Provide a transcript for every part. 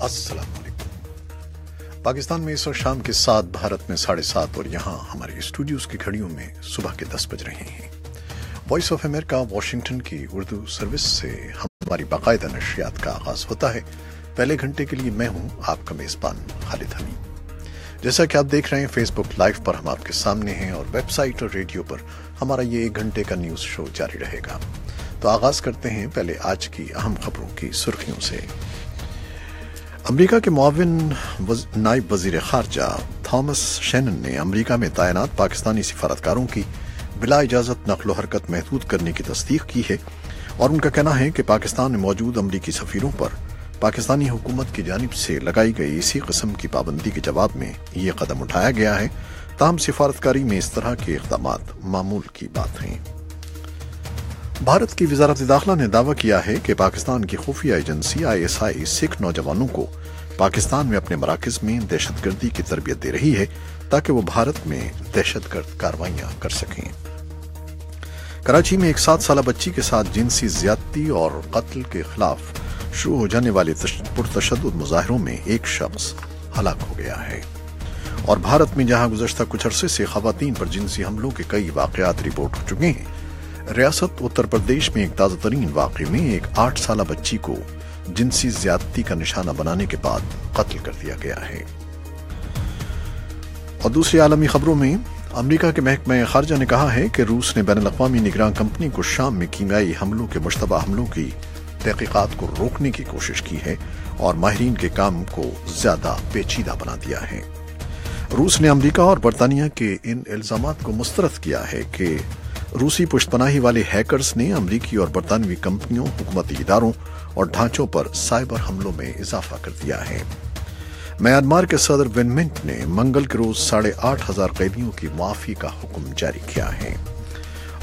अस्सलाम वालेकुम। पाकिस्तान में इस वक्त शाम के 7, भारत में 7:30 और यहाँ हमारे स्टूडियोज की घड़ियों में सुबह के 10 बज रहे हैं। वॉइस ऑफ अमेरिका वाशिंगटन की उर्दू सर्विस से हमारी बाकायदा नशरियात का आगाज होता है। पहले घंटे के लिए मैं हूँ आपका मेजबान खालिद हनी। जैसा कि आप देख रहे हैं, फेसबुक लाइव पर हम आपके सामने हैं और वेबसाइट और रेडियो पर हमारा ये 1 घंटे का न्यूज शो जारी रहेगा। तो आगाज करते हैं पहले आज की अहम खबरों की सुर्खियों से। अमेरिका के मुआविन नायब वजीर खारजा थॉमस शेनन ने अमेरिका में तैनात पाकिस्तानी सिफारतकारों की बिला इजाजत नकलो हरकत महदूद करने की तस्दीक की है और उनका कहना है कि पाकिस्तान में मौजूद अमरीकी सफीरों पर पाकिस्तानी हुकूमत की जानिब से लगाई गई इसी किस्म की पाबंदी के जवाब में ये कदम उठाया गया है। ताहम सिफारतकारी में इस तरह के इक़दामात मामूल की बात हैं। भारत की वज़ारत दाखिला ने दावा किया है कि पाकिस्तान की खुफिया एजेंसी ISI सिख नौजवानों को पाकिस्तान में अपने मराकज़ में दहशतगर्दी की तरबियत दे रही है ताकि वो भारत में दहशतगर्द कार्रवाइयां कर सकें। कराची में एक 7 साला बच्ची के साथ जिनसी ज्यादती और कत्ल के खिलाफ शुरू हो जाने वाले पुरतशद्दुद मुजाहिरों में एक शख्स हलाक हो गया है। और भारत में जहां गुज़श्ता कुछ अरसे से खवातीन पर जिनसी हमलों के कई वाक़यात रिपोर्ट हो चुके हैं, रियासत उत्तर प्रदेश में एक ताज़ा तरीन वाक़े में एक 8 साला बच्ची को जिनसी ज्यादती का निशाना बनाने के बाद कत्ल कर दिया गया है। और दूसरी आलमी खबरों में अमेरिका के महकमा खारजा ने कहा है कि रूस ने बैनुल-अक़वामी निगरान कंपनी को शाम में कीमियाई हमलों के मुश्तबा हमलों की तहक़ीक़ात को रोकने की कोशिश की है और माहिरीन के काम को ज्यादा पेचीदा बना दिया है। रूस ने अमेरिका और बरतानिया के इन इल्जामात को मुस्तरद किया है कि रूसी पुश्तपनाही वाले हैकर्स ने अमरीकी और बरतानवी कंपनियों, हुकूमती इदारों और ढांचों पर साइबर हमलों में इजाफा कर दिया है। म्यांमार के सदर विन मिंट ने मंगल के रोज 8,500 कैदियों की मुआफी का हुक्म जारी किया है।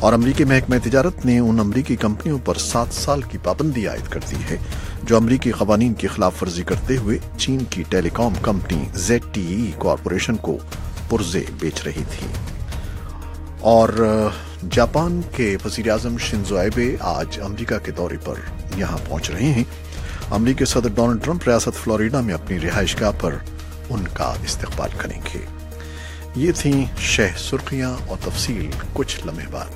और अमरीकी महकमा तिजारत ने उन अमरीकी कंपनियों पर 7 साल की पाबंदी आयद कर दी है जो अमरीकी कवानीन की खिलाफ वर्जी करते हुए चीन की टेलीकॉम कंपनी ZTE कॉरपोरेशन को पुर्जे बेच रही थी। और जापान के वज़ीर आज़म शिंजो एबे आज अमेरिका के दौरे पर यहां पहुंच रहे हैं। अमेरिकी सदर डोनाल्ड ट्रंप रियासत फ्लोरिडा में अपनी रिहाइशगाह पर उनका इस्तकबाल करेंगे। ये थी शह सुर्खियां और तफसील कुछ लम्हे बाद।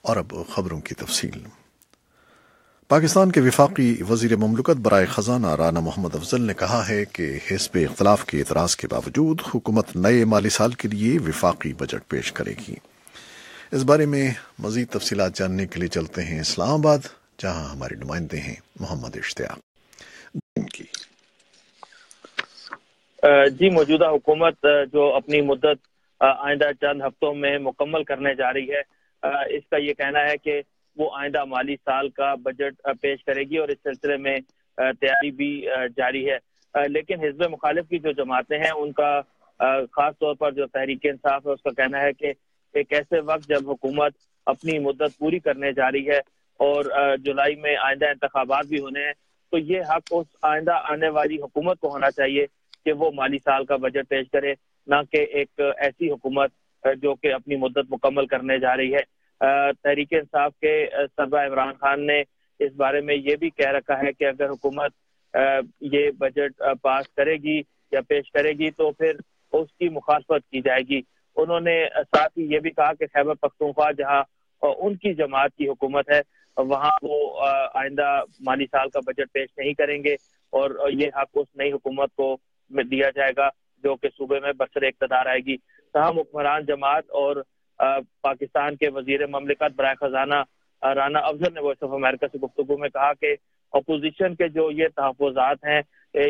और अब खबरों की तफसील। पाकिस्तान के विफाकी वजीर ममलकत बराए खजाना राना मोहम्मद अफजल ने कहा है कि हिस्ब इख्तलाफ के एतराज के बावजूद हुकूमत नए माली साल के लिए विफाकी बजट पेश करेगी। इस बारे में मजीद तफसीलात जानने के लिए चलते हैं इस्लामाबाद, जहां हमारे नुमाइंदे हैं मोहम्मद इश्तियाक। जी, मौजूदा हुकूमत जो अपनी मुद्दत आइंदा चंद हफ्तों में मुकम्मल करने जा रही है, इसका ये कहना है कि वो आइंदा माली साल का बजट पेश करेगी और इस सिलसिले में तैयारी भी जारी है। लेकिन हिज़्ब मुखालिफ की जो जमातें हैं उनका खास तौर पर जो तहरीक इंसाफ है उसका कहना है कि एक ऐसे वक्त जब हुकूमत अपनी मुद्दत पूरी करने जा रही है और जुलाई में आइंदा इंतखाबात भी होने हैं, तो ये हक उस आइंदा आने वाली हुकूमत को होना चाहिए कि वो माली साल का बजट पेश करे, ना कि एक ऐसी हुकूमत जो कि अपनी मुद्दत मुकम्मल करने जा रही है। तहरीक इंसाफ के सदर इमरान खान ने इस बारे में ये भी कह रखा है कि अगर हुकूमत ये बजट पास करेगी या पेश करेगी तो फिर उसकी मुखालफत की जाएगी। उन्होंने साथ ही ये भी कहा कि खैबर पख्तूनख्वा जहां उनकी जमात की हुकूमत है वहां वो आइंदा माली साल का बजट पेश नहीं करेंगे और ये हक उस नई हुकूमत को दिया जाएगा जो कि सूबे में बरसर इक़्तिदार आएगी। तमाम हुक्मरान जमात और पाकिस्तान के वजीर ममलिकत बराए खजाना राना अफजल ने वॉइस ऑफ अमेरिका से गुफ्तगू में कहा कि अपोजिशन के जो ये तहफ़्फ़ुज़ात हैं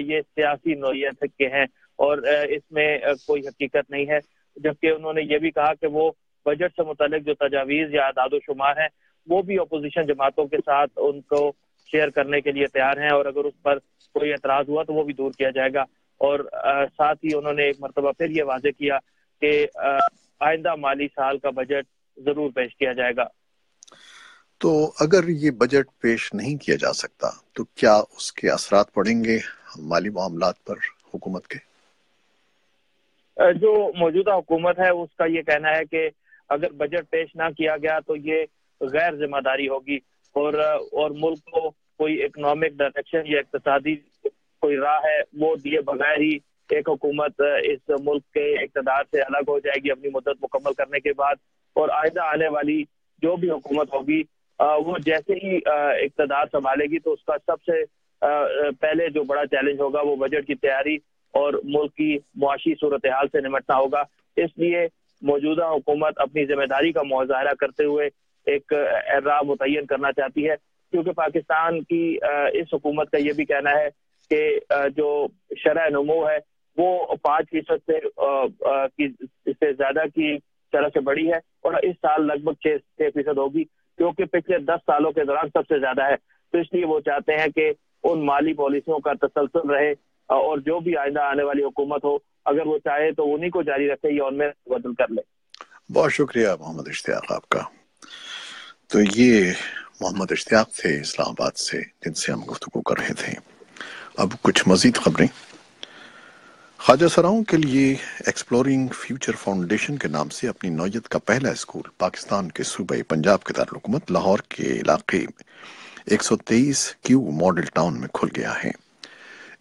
ये सियासी नौइयत के हैं और इसमें कोई हकीकत नहीं है। जबकि उन्होंने ये भी कहा कि वो बजट से मुतालिक जो तजावीज़ या आदाद शुमार हैं वो भी अपोजिशन जमातों के साथ उनको शेयर करने के लिए तैयार हैं और अगर उस पर कोई एतराज़ हुआ तो वो भी दूर किया जाएगा। और साथ ही उन्होंने एक मरतबा फिर ये वाज़े किया कि आइंदा माली साल का बजट जरूर पेश किया जाएगा। तो अगर ये बजट पेश नहीं किया जा सकता तो क्या उसके असरात पड़ेंगे माली मामलात पर हुकूमत के? जो मौजूदा हुकूमत है उसका ये कहना है कि अगर बजट पेश ना किया गया तो ये गैर जिम्मेदारी होगी اور ملک کو کوئی اکنامک ڈائریکشن یا اقتصادی کوئی راہ ہے وہ دیے بغیر ہی ایک حکومت اس ملک کے اقتدار سے الگ ہو جائے گی اپنی مدت مکمل کرنے کے بعد. اور آئندہ آنے والی جو بھی حکومت ہوگی وہ جیسے ہی اقتدار سنبھالے گی تو اس کا سب سے پہلے جو بڑا چیلنج ہوگا وہ بجٹ کی تیاری اور ملک کی معاشی صورتحال سے نمٹنا ہوگا. اس لیے موجودہ حکومت اپنی ذمہ داری کا مظاہرہ کرتے ہوئے ایک راہ متعین کرنا چاہتی ہے، کیونکہ پاکستان کی اس حکومت کا یہ بھی کہنا ہے کہ جو شرح نمو ہے وہ 5% سے زیادہ کی شرح سے بڑی ہے اور اس سال لگ بھگ 6% ہوگی، کیونکہ پچھلے 10 سالوں کے دوران سب سے زیادہ ہے. تو اس لیے وہ چاہتے ہیں کہ ان مالی پالیسیوں کا تسلسل رہے اور جو بھی آئندہ آنے والی حکومت ہو اگر وہ چاہے تو انہی کو جاری رکھے یا ان میں بدل کر لے. بہت شکریہ محمد اشتیاق آپ کا. تو یہ محمد اشتیاق تھے اسلام آباد سے جن سے ہم گفتگو کر رہے تھے. اب کچھ مزید خبریں. خواجہ سراؤں کے لیے ایکسپلورنگ فیوچر فاؤنڈیشن کے نام سے اپنی نوعیت کا پہلا اسکول پاکستان کے صوبہ پنجاب کے دارالحکومت لاہور کے علاقے 123 کیو ماڈل ٹاؤن میں کھل گیا ہے.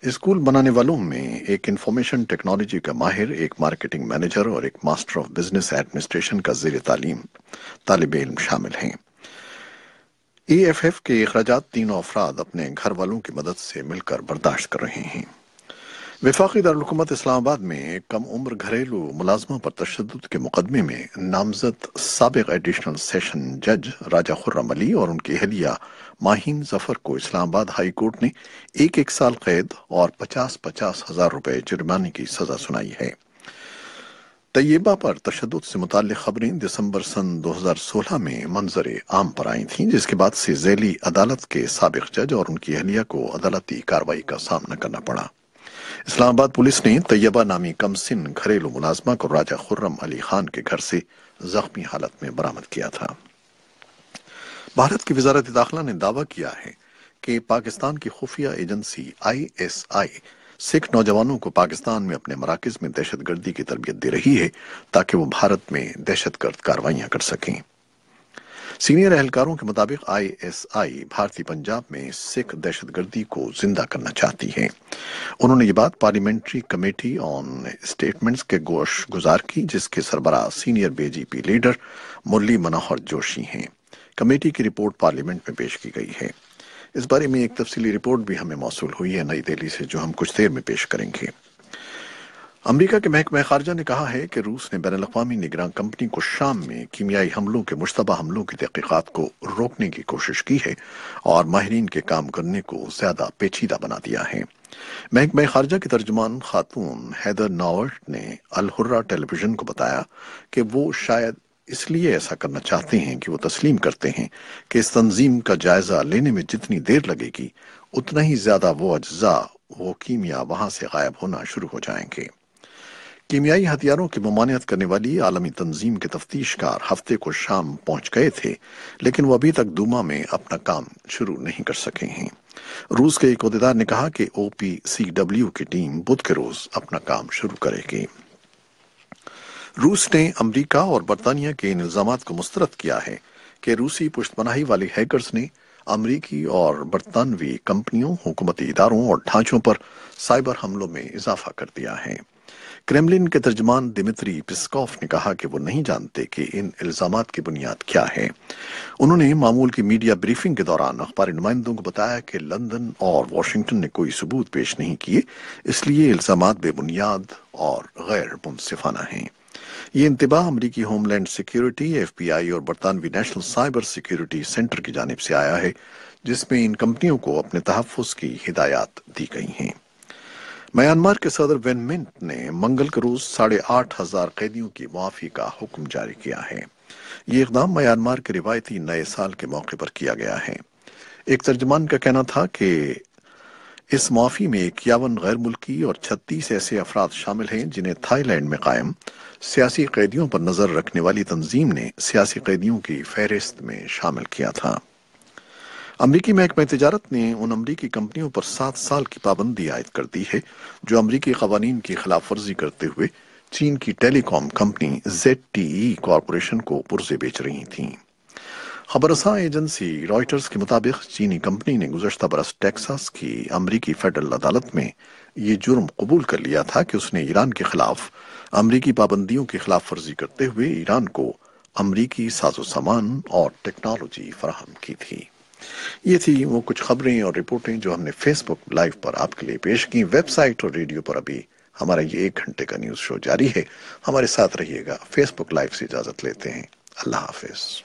اسکول بنانے والوں میں ایک انفارمیشن ٹیکنالوجی کا ماہر، ایک مارکیٹنگ مینیجر اور ایک ماسٹر آف بزنس ایڈمنسٹریشن کا زیر تعلیم طالب علم شامل ہیں. EFF کے اخراجات تینوں افراد اپنے گھر والوں کی مدد سے مل کر برداشت کر رہے ہیں. وفاقی دارالحکومت اسلام آباد میں ایک کم عمر گھریلو ملازمہ پر تشدد کے مقدمے میں نامزد سابق ایڈیشنل سیشن جج راجہ خرم علی اور ان کی اہلیہ ماہین ظفر کو اسلام آباد ہائی کورٹ نے 1 سال قید اور 50 ہزار روپے جرمانے کی سزا سنائی ہے. طیبہ پر تشدد سے متعلق خبریں دسمبر سن 2016 میں منظر عام پر آئی تھیں، جس کے بعد سے ذیلی عدالت کے سابق جج اور ان کی اہلیہ کو عدالتی کارروائی کا سامنا کرنا پڑا. اسلام آباد پولیس نے طیبہ نامی کم سن گھریلو ملازمہ کو راجہ خرم علی خان کے گھر سے زخمی حالت میں برآمد کیا تھا. بھارت کی وزارت داخلہ نے دعویٰ کیا ہے کہ پاکستان کی خفیہ ایجنسی ISI سکھ نوجوانوں کو پاکستان میں اپنے مراکز میں دہشت گردی کی تربیت دے رہی ہے تاکہ وہ بھارت میں دہشت گرد کارروائیاں کر سکیں. سینئر اہلکاروں کے مطابق ISI بھارتی پنجاب میں سکھ دہشت گردی کو زندہ کرنا چاہتی ہے. انہوں نے یہ بات پارلیمنٹری کمیٹی آن اسٹیٹمنٹس کے گوش گزار کی، جس کے سربراہ سینئر BJP لیڈر مرلی منوہر جوشی ہیں. کمیٹی کی رپورٹ پارلیمنٹ میں پیش کی گئی ہے. اس بارے میں ایک تفصیلی رپورٹ بھی ہمیں موصول ہوئی ہے نئی دہلی سے، جو ہم کچھ دیر میں پیش کریں گے. امریکہ کے محکمہ خارجہ نے کہا ہے کہ روس نے بین الاقوامی نگراں کمپنی کو شام میں کیمیائی حملوں کے مشتبہ حملوں کی تحقیقات کو روکنے کی کوشش کی ہے اور ماہرین کے کام کرنے کو زیادہ پیچیدہ بنا دیا ہے. محکمہ خارجہ کی ترجمان خاتون ہیدر ناورٹ نے الحرہ ٹیلی ویژن کو بتایا کہ وہ شاید اس لیے ایسا کرنا چاہتے ہیں کہ وہ تسلیم کرتے ہیں کہ اس تنظیم کا جائزہ لینے میں جتنی دیر لگے گی اتنا ہی زیادہ وہ اجزاء وہ کیمیا وہاں سے غائب ہونا شروع ہو جائیں گے. کیمیائی ہتھیاروں کی ممانعت کرنے والی عالمی تنظیم کے تفتیش کار ہفتے کو شام پہنچ گئے تھے، لیکن وہ ابھی تک دوما میں اپنا کام شروع نہیں کر سکے ہیں. روس کے ایک عہدیدار نے کہا کہ OPCW کی ٹیم بدھ کے روز اپنا کام شروع کرے گی. روس نے امریکہ اور برطانیہ کے ان الزامات کو مسترد کیا ہے کہ روسی پشت پناہی والے ہیکرز نے امریکی اور برطانوی کمپنیوں، حکومتی اداروں اور ڈھانچوں پر سائبر حملوں میں اضافہ کر دیا ہے. کرملن کے ترجمان دمتری پسکوف نے کہا کہ وہ نہیں جانتے کہ ان الزامات کی بنیاد کیا ہے. انہوں نے معمول کی میڈیا بریفنگ کے دوران اخباری نمائندوں کو بتایا کہ لندن اور واشنگٹن نے کوئی ثبوت پیش نہیں کیے، اس لیے الزامات بے بنیاد اور غیر منصفانہ ہیں. یہ انتباہ امریکی ہوم لینڈ سیکیورٹی FBI اور برطانوی نیشنل سائبر سیکیورٹی سینٹر کی جانب سے آیا ہے، جس میں ان کمپنیوں کو اپنے تحفظ کی ہدایات دی گئی ہیں. میانمار کے صدر وین منٹ نے منگل کے روز 8,500 قیدیوں کی معافی کا حکم جاری کیا ہے. یہ اقدام میانمار کے روایتی نئے سال کے موقع پر کیا گیا ہے. ایک ترجمان کا کہنا تھا کہ اس معافی میں 51 غیر ملکی اور 36 ایسے افراد شامل ہیں جنہیں تھائی لینڈ میں قائم سیاسی قیدیوں پر نظر رکھنے والی تنظیم نے سیاسی قیدیوں کی فہرست میں شامل کیا تھا. امریکی محکمہ تجارت نے ان امریکی کمپنیوں پر 7 سال کی پابندی عائد کر دی ہے جو امریکی قوانین کی خلاف ورزی کرتے ہوئے چین کی ٹیلی کام کمپنی ZTE کارپوریشن کو پرزے بیچ رہی تھیں. खबरसां एजेंसी रॉयटर्स के मुताबिक चीनी कंपनी ने गुज़श्ता बरस टेक्सास की अमरीकी फेडरल अदालत में ये जुर्म कबूल कर लिया था कि उसने ईरान के खिलाफ अमरीकी पाबंदियों की खिलाफ वर्जी करते हुए ईरान को अमरीकी साजो सामान और टेक्नोलॉजी फराहम की थी। ये थी वो कुछ खबरें और रिपोर्टें जो हमने फेसबुक लाइव पर आपके लिए पेश की। वेबसाइट और रेडियो पर अभी हमारा ये 1 घंटे का न्यूज़ शो जारी है। हमारे साथ रहिएगा। फेसबुक लाइव से इजाज़त लेते हैं। अल्लाह हाफिज।